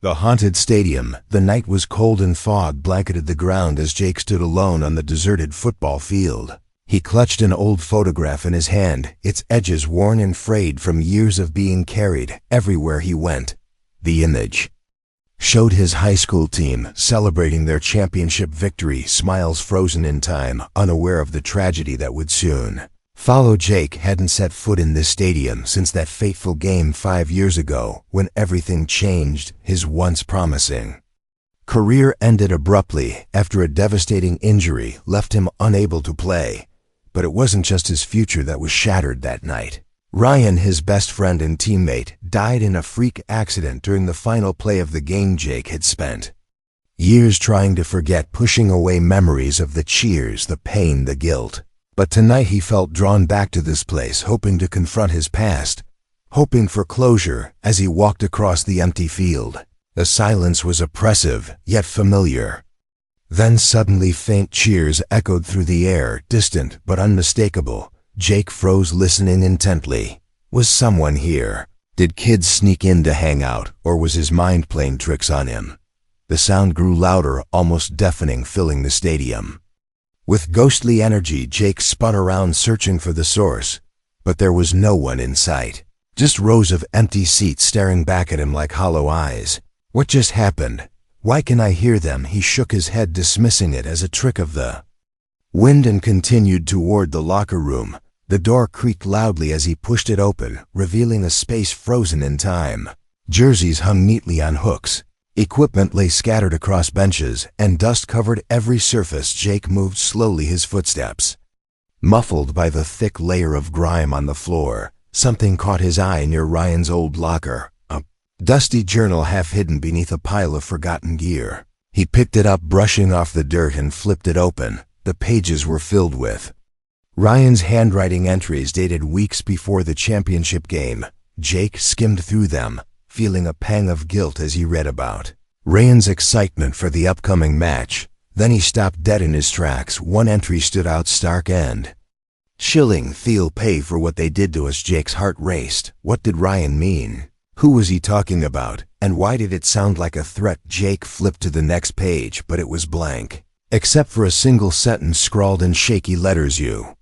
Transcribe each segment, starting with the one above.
The haunted stadium. The night was cold and fog blanketed the ground as Jake stood alone on the deserted football field. He clutched an old photograph in his hand, its edges worn and frayed from years of being carried everywhere he went. The image showed his high school team celebrating their championship victory, smiles frozen in time, unaware of the tragedy that would soon follow. Jake hadn't set foot in this stadium since that fateful game 5 years ago when everything changed. His once promising career ended abruptly after a devastating injury left him unable to play. But it wasn't just his future that was shattered that night. Ryan, his best friend and teammate, died in a freak accident during the final play of the game. Jake had spent years trying to forget, pushing away memories of the cheers, the pain, the guilt. But tonight he felt drawn back to this place, hoping to confront his past, hoping for closure as he walked across the empty field. The silence was oppressive, yet familiar. Then suddenly faint cheers echoed through the air, distant but unmistakable. Jake froze, listening intently. Was someone here? Did kids sneak in to hang out, or was his mind playing tricks on him? The sound grew louder, almost deafening, filling the stadium. With ghostly energy, Jake spun around, searching for the source. But there was no one in sight. Just rows of empty seats staring back at him like hollow eyes. What just happened? Why can I hear them? He shook his head, dismissing it as a trick of the wind, and continued toward the locker room. The door creaked loudly as he pushed it open, revealing a space frozen in time. Jerseys hung neatly on hooks. Equipment lay scattered across benches, and dust covered every surface. Jake moved slowly, his footsteps muffled by the thick layer of grime on the floor. Something caught his eye near Ryan's old locker. A dusty journal half hidden beneath a pile of forgotten gear. He picked it up, brushing off the dirt, and flipped it open. The pages were filled with Ryan's handwriting, entries dated weeks before the championship game. Jake skimmed through them, feeling a pang of guilt as he read about Ryan's excitement for the upcoming match. Then he stopped dead in his tracks. One entry stood out stark and chilling. They'll pay for what they did to us. Jake's heart raced. What did Ryan mean? Who was he talking about? And why did it sound like a threat? Jake flipped to the next page, but it was blank, except for a single sentence scrawled in shaky letters. You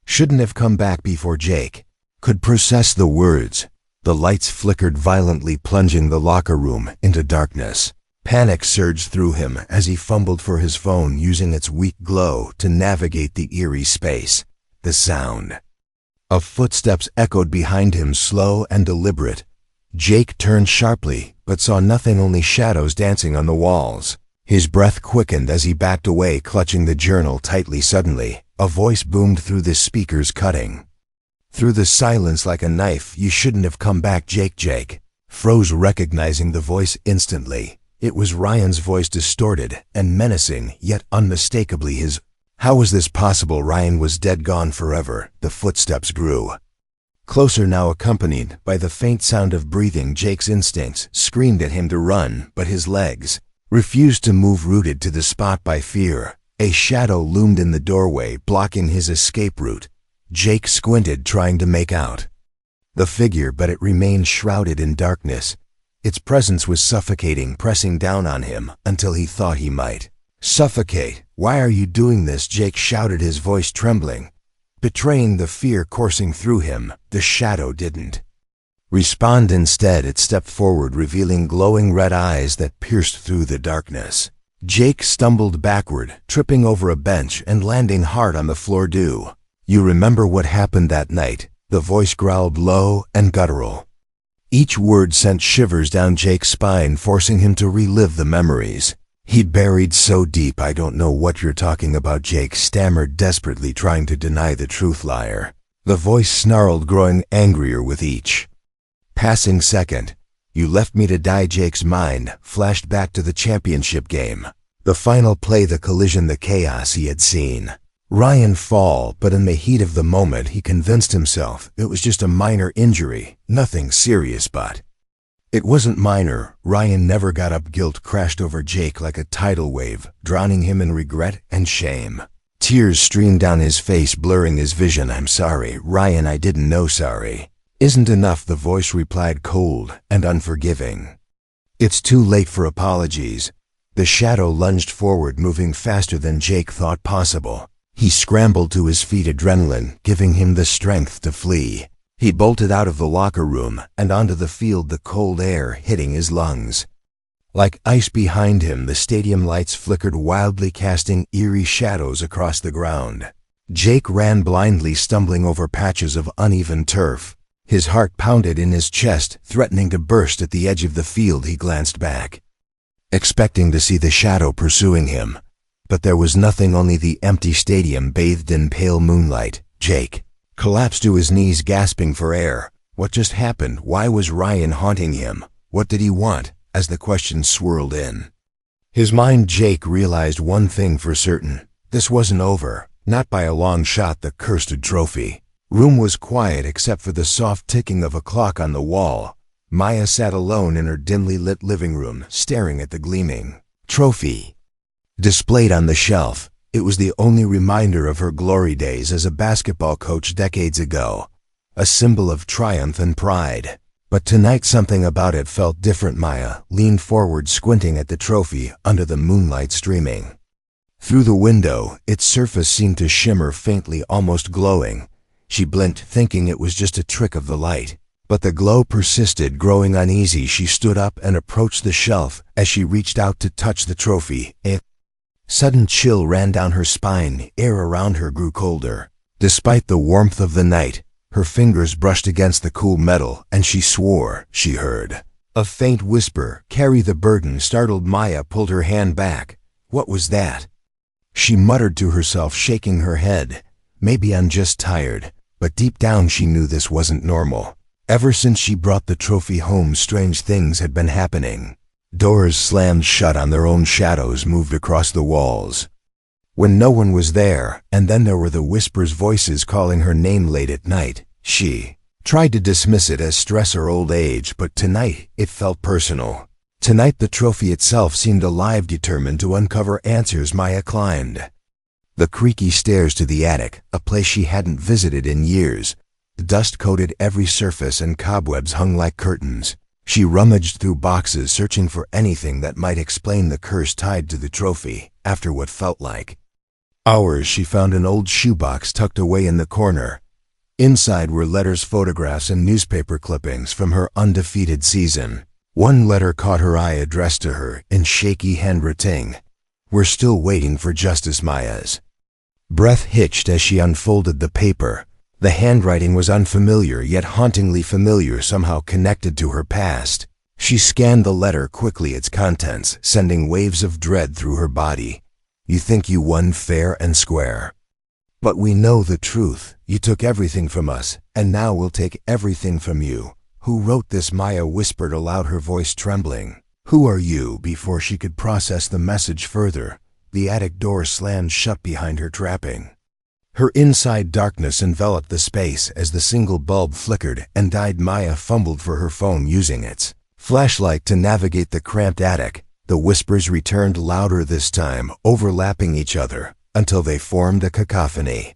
shouldn't have come back before. Jake could process the words. The lights flickered violently, plunging the locker room into darkness. Panic surged through him as he fumbled for his phone, using its weak glow to navigate the eerie space. The sound of footsteps echoed behind him, slow and deliberate. Jake turned sharply, but saw nothing, only shadows dancing on the walls. His breath quickened as he backed away, clutching the journal tightly. Suddenly, a voice boomed through the speakers, cutting through the silence like a knife. You shouldn't have come back. Jake froze, recognizing the voice instantly. It was Ryan's voice, distorted and menacing, yet unmistakably his. How was this possible? Ryan was dead, gone forever. The footsteps grew closer now, accompanied by the faint sound of breathing. Jake's instincts screamed at him to run, but his legs refused to move, rooted to the spot by fear. A shadow loomed in the doorway, blocking his escape route. Jake squinted, trying to make out the figure, but it remained shrouded in darkness. Its presence was suffocating, pressing down on him until he thought he might suffocate. Why are you doing this? Jake shouted, his voice trembling, betraying the fear coursing through him. The shadow didn't respond. Instead, it stepped forward, revealing glowing red eyes that pierced through the darkness. Jake stumbled backward, tripping over a bench and landing hard on the floor. Do you remember what happened that night? The voice growled, low and guttural. Each word sent shivers down Jake's spine, forcing him to relive the memories he'd buried so deep. I don't know what you're talking about, Jake stammered, desperately trying to deny the truth. Liar. The voice snarled, growing angrier with each passing second. You left me to die. Jake's mind flashed back to the championship game. The final play, the collision, the chaos. He had seen Ryan fall, but in the heat of the moment he convinced himself it was just a minor injury, nothing serious. But it wasn't minor. Ryan never got up. Guilt crashed over Jake like a tidal wave, drowning him in regret and shame. Tears streamed down his face, blurring his vision. I'm sorry, Ryan, I didn't know. Sorry isn't enough, the voice replied, cold and unforgiving. It's too late for apologies. The shadow lunged forward, moving faster than Jake thought possible. He scrambled to his feet, adrenaline giving him the strength to flee. He bolted out of the locker room and onto the field, the cold air hitting his lungs. Like ice behind him, the stadium lights flickered wildly, casting eerie shadows across the ground. Jake ran blindly, stumbling over patches of uneven turf. His heart pounded in his chest, threatening to burst. At the edge of the field, he glanced back, expecting to see the shadow pursuing him. But there was nothing, only the empty stadium bathed in pale moonlight. Jake collapsed to his knees, gasping for air. What just happened? Why was Ryan haunting him? What did he want? As the questions swirled in his mind, Jake realized one thing for certain. This wasn't over. Not by a long shot. The cursed trophy room was quiet except for the soft ticking of a clock on the wall. Maya sat alone in her dimly lit living room, staring at the gleaming trophy displayed on the shelf. It was the only reminder of her glory days as a basketball coach decades ago, a symbol of triumph and pride. But tonight something about it felt different. Maya leaned forward, squinting at the trophy under the moonlight streaming through the window. Its surface seemed to shimmer faintly, almost glowing. She blinked, thinking it was just a trick of the light. But the glow persisted, growing uneasy. She stood up and approached the shelf. As she reached out to touch the trophy, a sudden chill ran down her spine. Air around her grew colder. Despite the warmth of the night, her fingers brushed against the cool metal, and she swore she heard a faint whisper. "Carry the burden." Startled, Maya pulled her hand back. What was that? She muttered to herself, shaking her head. Maybe I'm just tired. But deep down she knew this wasn't normal. Ever since she brought the trophy home, strange things had been happening. Doors slammed shut on their own, shadows moved across the walls when no one was there, and then there were the whispers, voices calling her name late at night. She tried to dismiss it as stress or old age, but tonight it felt personal. Tonight the trophy itself seemed alive, determined to uncover answers. Maya climbed the creaky stairs to the attic, a place she hadn't visited in years. Dust coated every surface and cobwebs hung like curtains. She rummaged through boxes, searching for anything that might explain the curse tied to the trophy. After what felt like hours, she found an old shoebox tucked away in the corner. Inside were letters, photographs, and newspaper clippings from her undefeated season. One letter caught her eye, addressed to her in shaky handwriting. "We're still waiting for justice." Maya's breath hitched as she unfolded the paper. The handwriting was unfamiliar, yet hauntingly familiar, somehow connected to her past. She scanned the letter quickly, its contents sending waves of dread through her body. "You think you won fair and square. But we know the truth. You took everything from us, and now we'll take everything from you." "Who wrote this?" Maya whispered aloud, her voice trembling. "Who are you?" Before she could process the message further, the attic door slammed shut behind her, trapping her inside. Darkness enveloped the space as the single bulb flickered and died. Maya fumbled for her phone, using its flashlight to navigate the cramped attic. The whispers returned, louder this time, overlapping each other until they formed a cacophony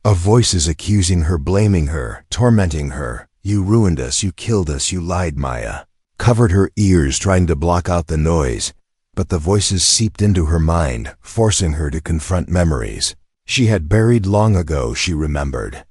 of voices accusing her, blaming her, tormenting her. "You ruined us, you killed us, you lied." Maya covered her ears, trying to block out the noise, but the voices seeped into her mind, forcing her to confront memories she had buried long ago. She remembered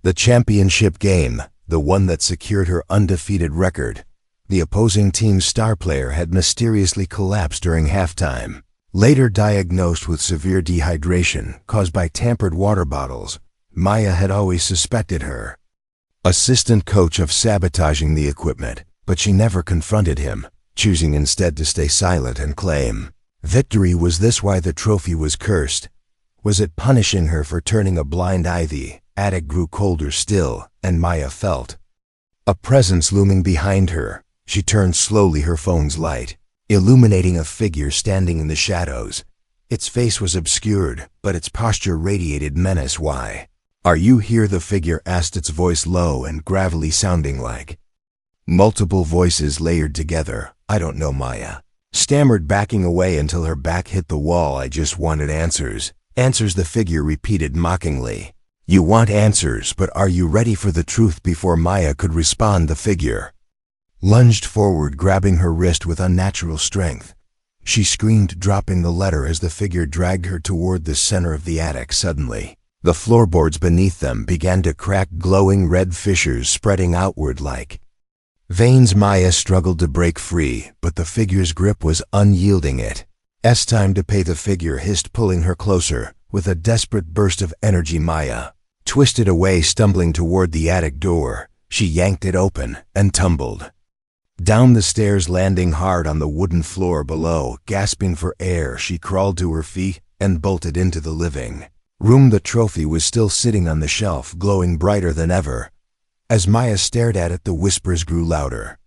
the championship game, the one that secured her undefeated record. The opposing team's star player had mysteriously collapsed during halftime, later diagnosed with severe dehydration caused by tampered water bottles. Maya had always suspected her assistant coach of sabotaging the equipment, but she never confronted him, choosing instead to stay silent and claim victory. Was this why the trophy was cursed? Was it punishing her for turning a blind eye? The attic grew colder still, and Maya felt a presence looming behind her. She turned slowly, her phone's light illuminating a figure standing in the shadows. Its face was obscured, but its posture radiated menace. "Why are you here?" the figure asked, its voice low and gravelly, sounding like multiple voices layered together. "I don't know," Maya stammered, backing away until her back hit the wall. "I just wanted answers." "Answers?" the figure repeated mockingly. "You want answers, but are you ready for the truth?" Before Maya could respond, the figure lunged forward, grabbing her wrist with unnatural strength. She screamed, dropping the letter as the figure dragged her toward the center of the attic. Suddenly, the floorboards beneath them began to crack, glowing red fissures spreading outward like veins. Maya struggled to break free, but the figure's grip was unyielding. It's time to pay, the figure hissed, pulling her closer. With a desperate burst of energy, Maya twisted away, stumbling toward the attic door. She yanked it open and tumbled down the stairs, landing hard on the wooden floor below. Gasping for air, she crawled to her feet and bolted into the living room. The trophy was still sitting on the shelf, glowing brighter than ever. As Maya stared at it, the whispers grew louder,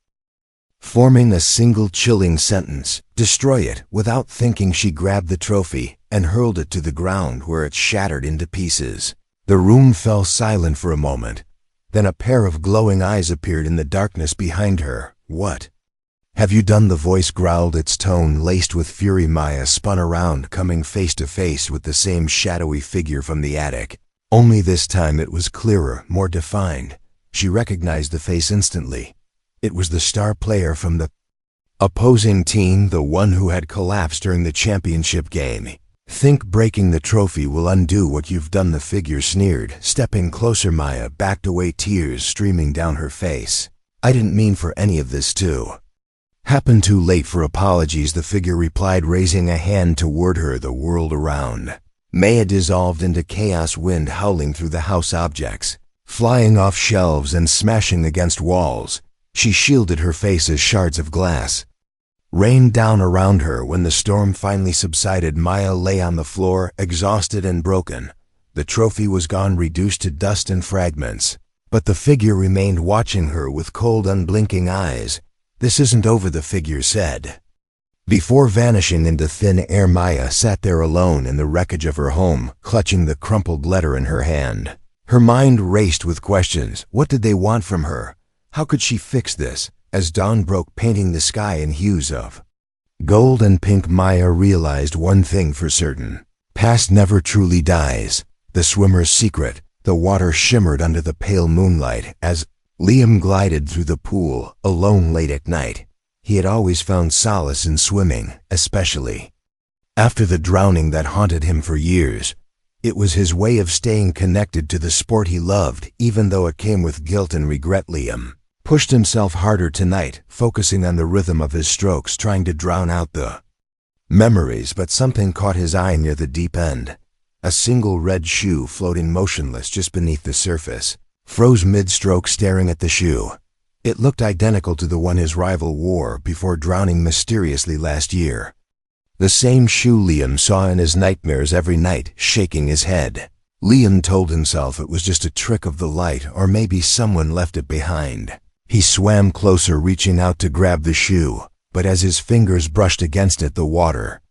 forming a single chilling sentence: "Destroy it." Without thinking, she grabbed the trophy and hurled it to the ground, where it shattered into pieces. The room fell silent for a moment. Then a pair of glowing eyes appeared in the darkness behind her. "What have you done?" the voice growled, its tone laced with fury. Maya spun around, coming face to face with the same shadowy figure from the attic. Only this time it was clearer, more defined. She recognized the face instantly. It was the star player from the opposing team, the one who had collapsed during the championship game. "Think breaking the trophy will undo what you've done," the figure sneered. Stepping closer, Maya backed away, tears streaming down her face. "I didn't mean for any of this to happen." "Too late for apologies," the figure replied, raising a hand toward her. The world around Maya dissolved into chaos, wind howling through the house, objects flying off shelves and smashing against walls. She shielded her face as shards of glass rained down around her. When the storm finally subsided, Maya lay on the floor, exhausted and broken. The trophy was gone, reduced to dust and fragments. But the figure remained, watching her with cold, unblinking eyes. "This isn't over," the figure said. Before vanishing into thin air, Maya sat there alone in the wreckage of her home, clutching the crumpled letter in her hand. Her mind raced with questions. What did they want from her? How could she fix this? As dawn broke, painting the sky in hues of gold and pink, Maya realized one thing for certain: past never truly dies. The swimmer's secret. The water shimmered under the pale moonlight as Liam glided through the pool, alone late at night. He had always found solace in swimming, especially after the drowning that haunted him for years. It was his way of staying connected to the sport he loved, even though it came with guilt and regret. Liam pushed himself harder tonight, focusing on the rhythm of his strokes, trying to drown out the memories, but something caught his eye near the deep end. A single red shoe floating motionless just beneath the surface. Froze mid-stroke, staring at the shoe. It looked identical to the one his rival wore before drowning mysteriously last year. The same shoe Liam saw in his nightmares every night, shaking his head. Liam told himself it was just a trick of the light, or maybe someone left it behind. He swam closer, reaching out to grab the shoe, but as his fingers brushed against it, the water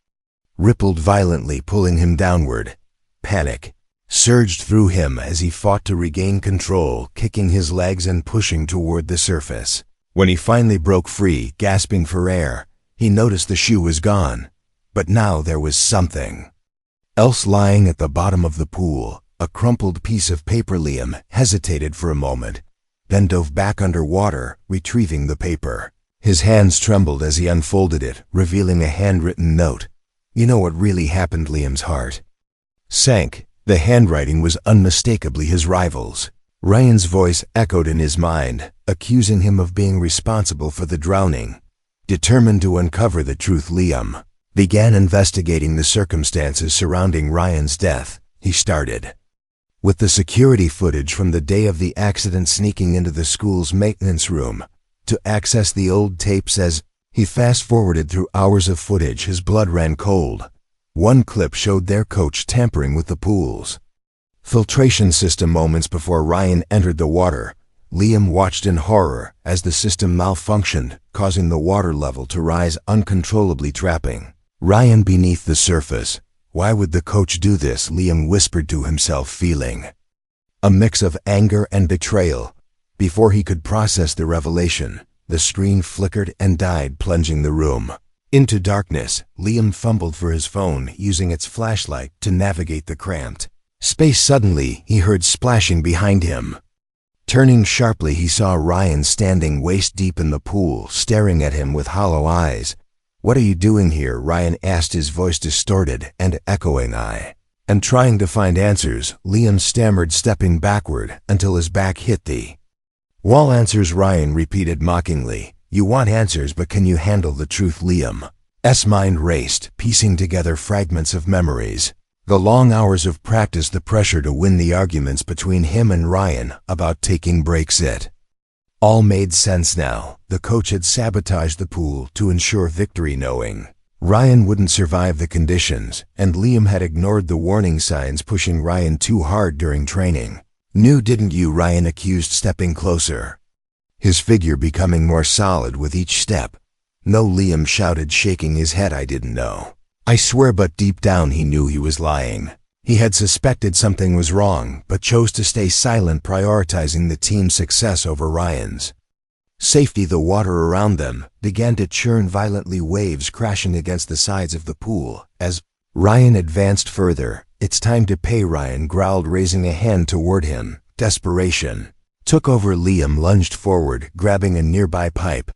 rippled violently, pulling him downward. Panic surged through him as he fought to regain control, kicking his legs and pushing toward the surface. When he finally broke free, gasping for air, he noticed the shoe was gone. But now there was something else lying at the bottom of the pool, a crumpled piece of paper. Liam hesitated for a moment, then dove back underwater, retrieving the paper. His hands trembled as he unfolded it, revealing a handwritten note. "You know what really happened?" Liam's heart sank. The handwriting was unmistakably his rival's. Ryan's voice echoed in his mind, accusing him of being responsible for the drowning. Determined to uncover the truth, Liam began investigating the circumstances surrounding Ryan's death. He started with the security footage from the day of the accident, sneaking into the school's maintenance room to access the old tapes. As he fast-forwarded through hours of footage, his blood ran cold. One clip showed their coach tampering with the pool's filtration system moments before Ryan entered the water. Liam watched in horror as the system malfunctioned, causing the water level to rise uncontrollably, trapping Ryan beneath the surface. Why would the coach do this? Liam whispered to himself, feeling a mix of anger and betrayal. Before he could process the revelation, the screen flickered and died, plunging the room into darkness. Liam fumbled for his phone, using its flashlight to navigate the cramped space. Suddenly, he heard splashing behind him. Turning sharply, he saw Ryan standing waist-deep in the pool, staring at him with hollow eyes. "What are you doing here?" Ryan asked, his voice distorted and echoing. "I am trying to find answers," Liam stammered, stepping backward until his back hit the wall. "Answers," Ryan repeated mockingly. "You want answers, but can you handle the truth?" Liam's mind raced, piecing together fragments of memories. The long hours of practice, the pressure to win, the arguments between him and Ryan about taking breaks. It all made sense now. The coach had sabotaged the pool to ensure victory, knowing Ryan wouldn't survive the conditions, and Liam had ignored the warning signs, pushing Ryan too hard during training. "Knew, didn't you?" Ryan accused, stepping closer, his figure becoming more solid with each step. "No," Liam shouted, shaking his head. "I didn't know. I swear." But deep down he knew he was lying. He had suspected something was wrong, but chose to stay silent, prioritizing the team's success over Ryan's safety. The water around them began to churn violently, waves crashing against the sides of the pool. As Ryan advanced further, "It's time to pay," Ryan growled, raising a hand toward him. Desperation took over. Liam lunged forward, grabbing a nearby pipe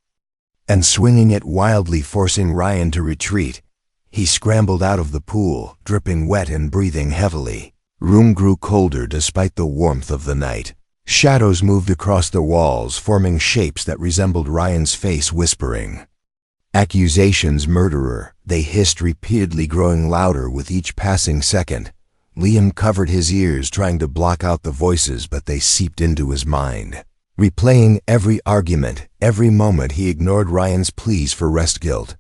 and swinging it wildly, forcing Ryan to retreat. He scrambled out of the pool, dripping wet and breathing heavily. Room grew colder despite the warmth of the night. Shadows moved across the walls, forming shapes that resembled Ryan's face, whispering accusations. "Murderer," they hissed, repeatedly, growing louder with each passing second. Liam covered his ears, trying to block out the voices, but they seeped into his mind, replaying every argument, every moment. He ignored Ryan's pleas for rest. Guilt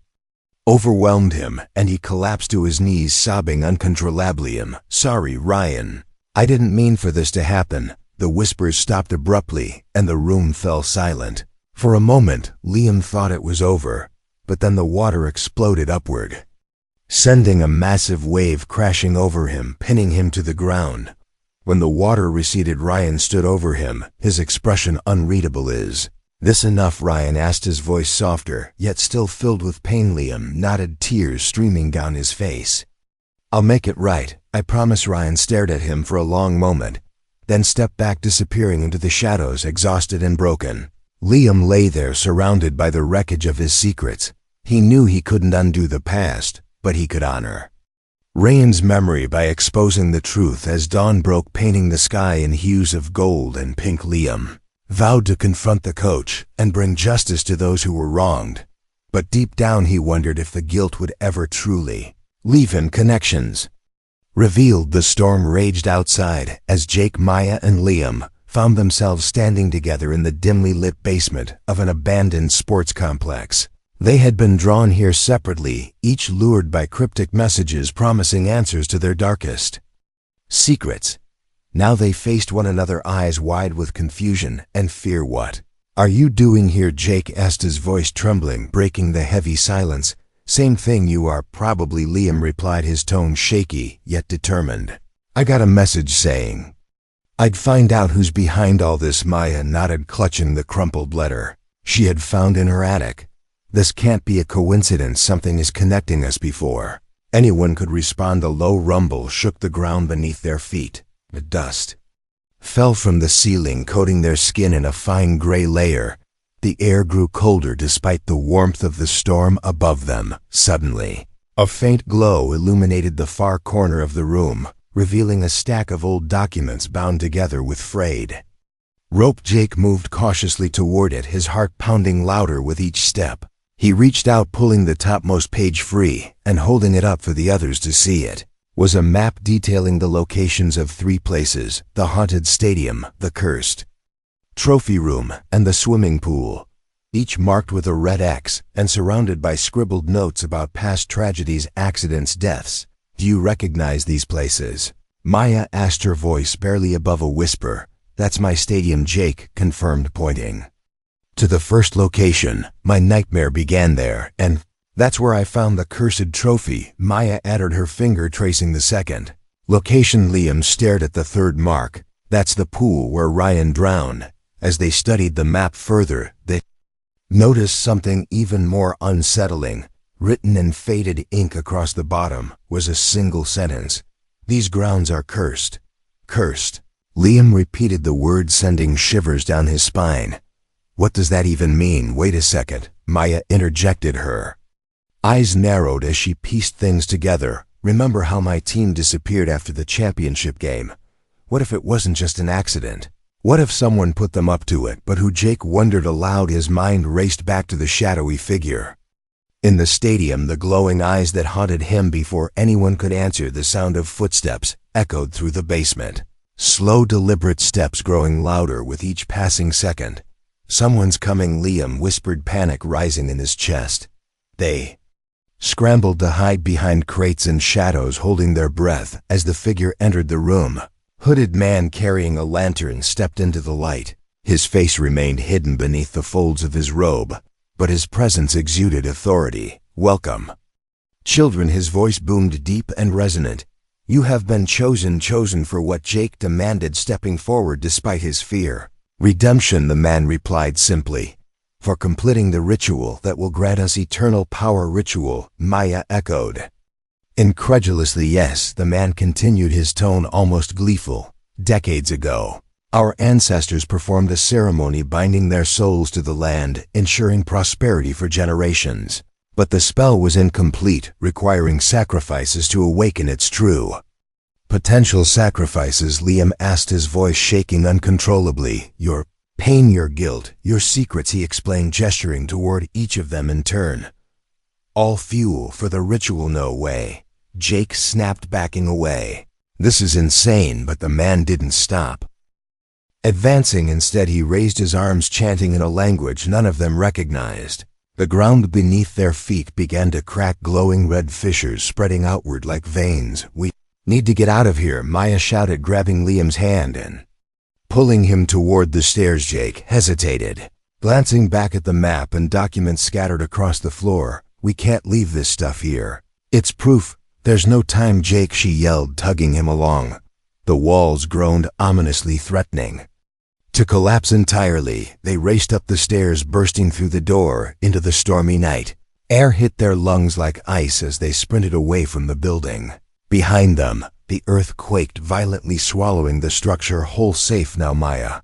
overwhelmed him, and he collapsed to his knees, sobbing uncontrollably. "I'm sorry, Ryan. I didn't mean for this to happen." The whispers stopped abruptly, and the room fell silent. For a moment, Liam thought it was over, but then the water exploded upward, sending a massive wave crashing over him, pinning him to the ground. When the water receded, Ryan stood over him, his expression unreadable. "Is this enough?" Ryan asked, his voice softer, yet still filled with pain. Liam nodded, tears streaming down his face. "I'll make it right, I promise." Ryan stared at him for a long moment, then stepped back, disappearing into the shadows, exhausted and broken. Liam lay there, surrounded by the wreckage of his secrets. He knew he couldn't undo the past, but he could honor Ryan's memory by exposing the truth. As dawn broke, painting the sky in hues of gold and pink, Liam vowed to confront the coach and bring justice to those who were wronged. But deep down he wondered if the guilt would ever truly leave him. Connections revealed. The storm raged outside as Jake, Maya, and Liam found themselves standing together in the dimly lit basement of an abandoned sports complex. They had been drawn here separately, each lured by cryptic messages promising answers to their darkest secrets. Now they faced one another, eyes wide with confusion and fear. "What are you doing here?" Jake asked, his voice trembling, breaking the heavy silence. "Same thing you are, probably," Liam replied, his tone shaky yet determined. "I got a message saying I'd find out who's behind all this." Maya nodded, clutching the crumpled letter she had found in her attic. "This can't be a coincidence. Something is connecting us before anyone could respond." A low rumble shook the ground beneath their feet. The dust fell from the ceiling, coating their skin in a fine gray layer. The air grew colder despite the warmth of the storm above them. Suddenly, a faint glow illuminated the far corner of the room, revealing a stack of old documents bound together with frayed rope. Jake moved cautiously toward it, his heart pounding louder with each step. He reached out, pulling the topmost page free and holding it up for the others to see. It was a map detailing the locations of 3 places: the haunted stadium, the cursed trophy room, and the swimming pool, each marked with a red X and surrounded by scribbled notes about past tragedies, accidents, deaths. "Do you recognize these places?" Maya asked, her voice barely above a whisper. "That's my stadium," Jake confirmed, pointing to the first location. "My nightmare began there, and that's where I found the cursed trophy," Maya added, her finger tracing the second location. Liam stared at the third mark. "That's the pool where Ryan drowned." As they studied the map further, they noticed something even more unsettling. Written in faded ink across the bottom was a single sentence: "These grounds are cursed." Cursed. Liam repeated the word, sending shivers down his spine. What does that even mean? Wait a second, Maya interjected her. Eyes narrowed as she pieced things together. Remember how my team disappeared after the championship game? What if it wasn't just an accident? What if someone put them up to it? But who? Jake wondered aloud. His mind raced back to the shadowy figure in the stadium, the glowing eyes that haunted him. Before anyone could answer, the sound of footsteps echoed through the basement. Slow, deliberate steps growing louder with each passing second. Someone's coming, Liam whispered, panic rising in his chest. They scrambled to hide behind crates and shadows, holding their breath as the figure entered the room. Hooded man carrying a lantern stepped into the light. His face remained hidden beneath the folds of his robe, but his presence exuded authority. Welcome, children, his voice boomed deep and resonant. You have been chosen for what? Jake demanded, stepping forward despite his fear. Redemption, the man replied simply. For completing the ritual that will grant us eternal power. Ritual, Maya echoed. Incredulously. Yes, the man continued, his tone almost gleeful. Decades ago, our ancestors performed a ceremony binding their souls to the land, ensuring prosperity for generations. But the spell was incomplete, requiring sacrifices to awaken its true potential. Sacrifices? Liam asked, his voice shaking uncontrollably. Your pain, your guilt, your secrets, he explained, gesturing toward each of them in turn. All fuel for the ritual. No way. Jake snapped, backing away. This is insane, but the man didn't stop advancing. Instead, he raised his arms, chanting in a language none of them recognized. The ground beneath their feet began to crack, glowing red fissures spreading outward like veins. We need to get out of here, Maya shouted, grabbing Liam's hand and pulling him toward the stairs. Jake hesitated, glancing back at the map and documents scattered across the floor. We can't leave this stuff here. It's proof. There's no time, Jake, she yelled, tugging him along. The walls groaned, ominously threatening to collapse entirely. They raced up the stairs, bursting through the door into the stormy night. Air hit their lungs like ice as they sprinted away from the building. Behind them, the earth quaked, violently swallowing the structure whole. Safe now, Maya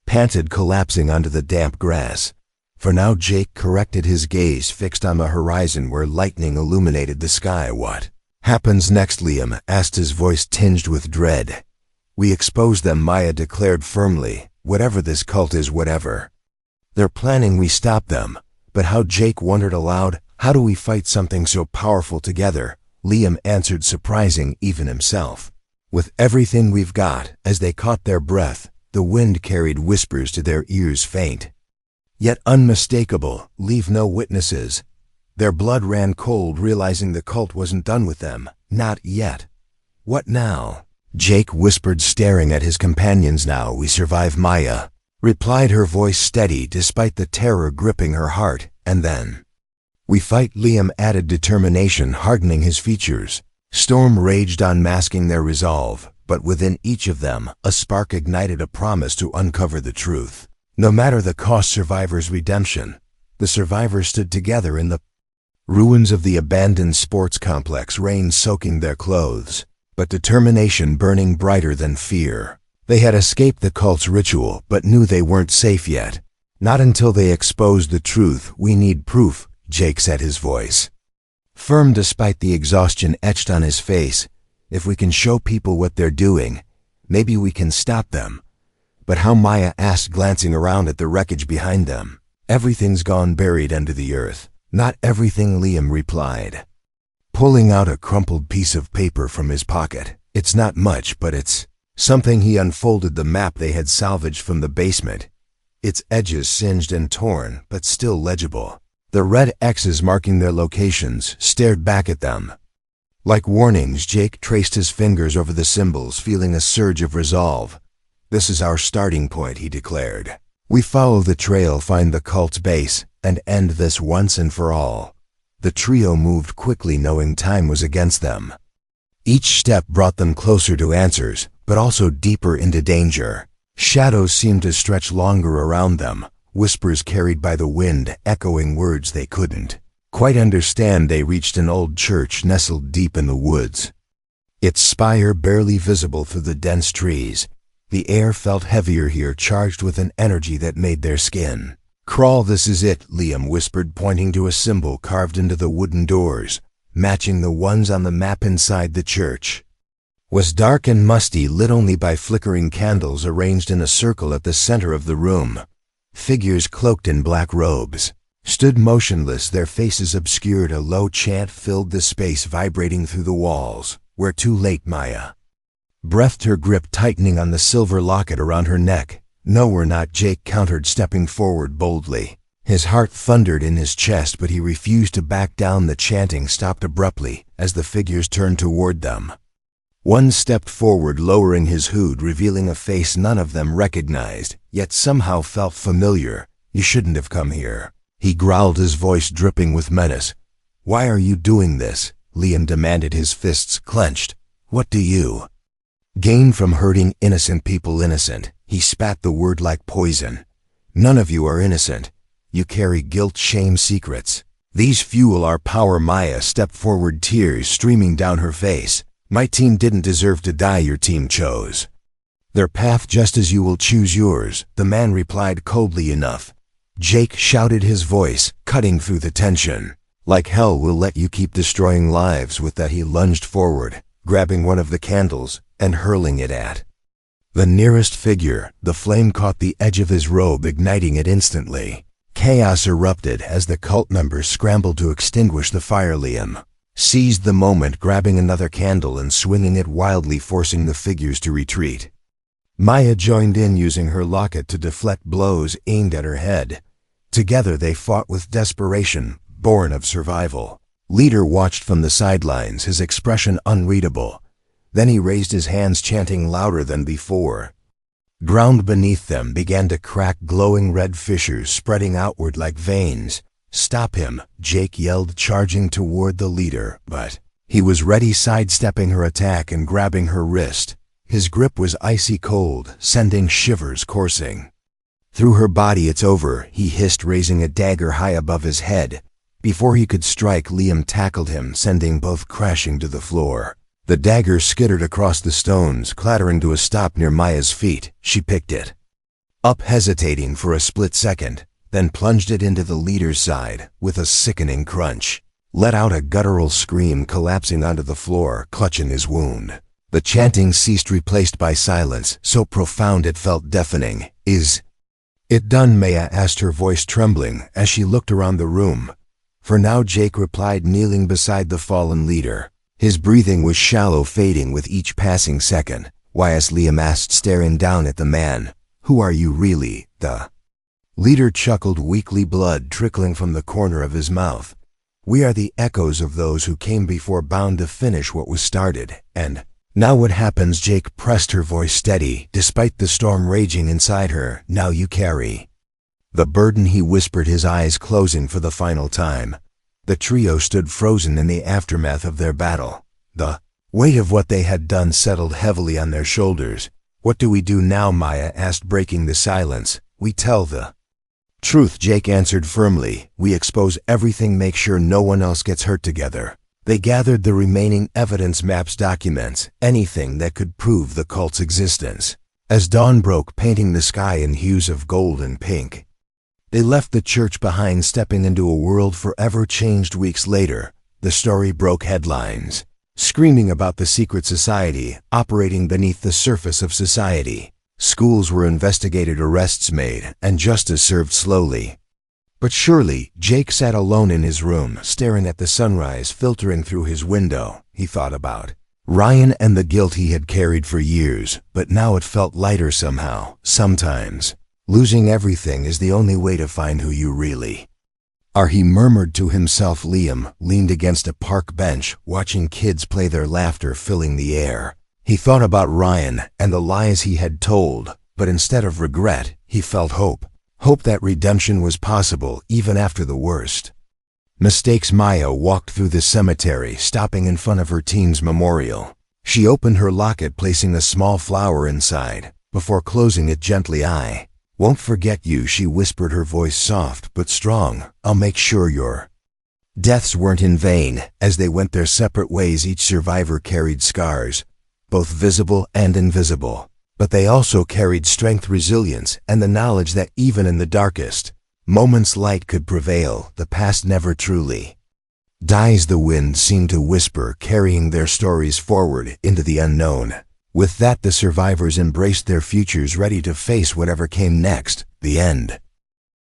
panted, collapsing onto the damp grass. For now, Jake corrected, his gaze fixed on the horizon where lightning illuminated the sky. What happens next? Liam asked, his voice tinged with dread. We expose them, Maya declared firmly. Whatever this cult is, whatever they're planning, we stop them. But how? Jake wondered aloud. How do we fight something so powerful together? Liam answered, surprising even himself. With everything we've got. As they caught their breath, the wind carried whispers to their ears, faint yet unmistakable. Leave no witnesses. Their blood ran cold, realizing the cult wasn't done with them. Not yet. What now? Jake whispered, staring at his companions. Now we survive, Maya replied, her voice steady despite the terror gripping her heart. And then we fight, Liam added, determination hardening his features. Storm raged on, masking their resolve, but within each of them, a spark ignited, a promise to uncover the truth. No matter the cost, survivors' redemption. The survivors stood together in the ruins of the abandoned sports complex, rain soaking their clothes, but determination burning brighter than fear. They had escaped the cult's ritual, but knew they weren't safe yet. Not until they exposed the truth. We need proof, Jake said, his voice firm despite the exhaustion etched on his face. If we can show people what they're doing, maybe we can stop them. But how? Maya asked, glancing around at the wreckage behind them. Everything's gone, buried under the earth. Not everything, Liam replied, pulling out a crumpled piece of paper from his pocket. It's not much, but it's something. He unfolded the map they had salvaged from the basement, its edges singed and torn, but still legible. The red X's marking their locations stared back at them like warnings. Jake traced his fingers over the symbols, feeling a surge of resolve. This is our starting point, he declared. We follow the trail, find the cult's base, and end this once and for all. The trio moved quickly, knowing time was against them. Each step brought them closer to answers, but also deeper into danger. Shadows seemed to stretch longer around them, whispers carried by the wind echoing words they couldn't quite understand. They reached an old church nestled deep in the woods, its spire barely visible through the dense trees. The air felt heavier here, charged with an energy that made their skin crawl. "This is it," Liam whispered, pointing to a symbol carved into the wooden doors, matching the ones on the map inside the church. Was dark and musty, lit only by flickering candles arranged in a circle at the center of the room. Figures cloaked in black robes stood motionless, their faces obscured. A low chant filled the space, vibrating through the walls. "We're too late," Maya breathed, her grip tightening on the silver locket around her neck. "No, we're not," Jake countered, stepping forward boldly. His heart thundered in his chest, but he refused to back down. The chanting stopped abruptly as the figures turned toward them. One stepped forward, lowering his hood, revealing a face none of them recognized, yet somehow felt familiar. "You shouldn't have come here," he growled, his voice dripping with menace. "Why are you doing this?" Liam demanded, his fists clenched. "What do you gain from hurting innocent people?" "Innocent?" He spat the word like poison. "None of you are innocent. You carry guilt, shame, secrets. These fuel our power." Maya stepped forward, tears streaming down her face. "My team didn't deserve to die. Your team chose their path just as you will choose yours," the man replied coldly. "Enough," Jake shouted, his voice cutting through the tension. "Like hell we'll let you keep destroying lives." With that he lunged forward, grabbing one of the candles and hurling it at the nearest figure. The flame caught the edge of his robe, igniting it instantly. Chaos erupted as the cult members scrambled to extinguish the fire. Liam seized the moment, grabbing another candle and swinging it wildly, forcing the figures to retreat. Maya joined in, using her locket to deflect blows aimed at her head. Together they fought with desperation, born of survival. Leader watched from the sidelines, his expression unreadable. Then he raised his hands, chanting louder than before. Ground beneath them began to crack, glowing red fissures spreading outward like veins. "Stop him," Jake yelled, charging toward the leader, but he was ready, sidestepping her attack and grabbing her wrist. His grip was icy cold, sending shivers coursing through her body. "It's over," he hissed, raising a dagger high above his head. Before he could strike, Liam tackled him, sending both crashing to the floor. The dagger skittered across the stones, clattering to a stop near Maya's feet. She picked it up, hesitating for a split second, then plunged it into the leader's side with a sickening crunch. Let out a guttural scream, collapsing onto the floor, clutching his wound. The chanting ceased, replaced by silence, so profound it felt deafening. "Is it done?" Maya asked, her voice trembling as she looked around the room. "For now," Jake replied, kneeling beside the fallen leader. His breathing was shallow, fading with each passing second. "Why?" Liam asked, staring down at the man. "Who are you really?" The leader chuckled weakly, blood trickling from the corner of his mouth. "We are the echoes of those who came before, bound to finish what was started." "And now what happens?" Jake pressed, her voice steady, despite the storm raging inside her. "Now you carry the burden," he whispered, his eyes closing for the final time. The trio stood frozen in the aftermath of their battle. The weight of what they had done settled heavily on their shoulders. "What do we do now?" Maya asked, breaking the silence. "We tell the truth," Jake answered firmly. "We expose everything, make sure no one else gets hurt." Together they gathered the remaining evidence, maps, documents, anything that could prove the cult's existence. As dawn broke, painting the sky in hues of gold and pink, they left the church behind, stepping into a world forever changed. Weeks later, the story broke headlines, screaming about the secret society operating beneath the surface of society. Schools were investigated, arrests made, and justice served slowly. But surely, Jake sat alone in his room, staring at the sunrise filtering through his window. He thought about Ryan and the guilt he had carried for years, but now it felt lighter somehow. Sometimes losing everything is the only way to find who you really are, he murmured to himself. Liam leaned against a park bench, watching kids play, their laughter filling the air. He thought about Ryan and the lies he had told, but instead of regret, he felt hope. Hope that redemption was possible even after the worst mistakes. Maya walked through the cemetery, stopping in front of her team's memorial. She opened her locket, placing a small flower inside, before closing it gently. "I won't forget you," she whispered, her voice soft but strong. "I'll make sure your deaths weren't in vain." As they went their separate ways, each survivor carried scars, both visible and invisible. But they also carried strength, resilience, and the knowledge that even in the darkest moments light could prevail. The past never truly dies. The wind seemed to whisper, carrying their stories forward into the unknown. With that, the survivors embraced their futures, ready to face whatever came next. The end.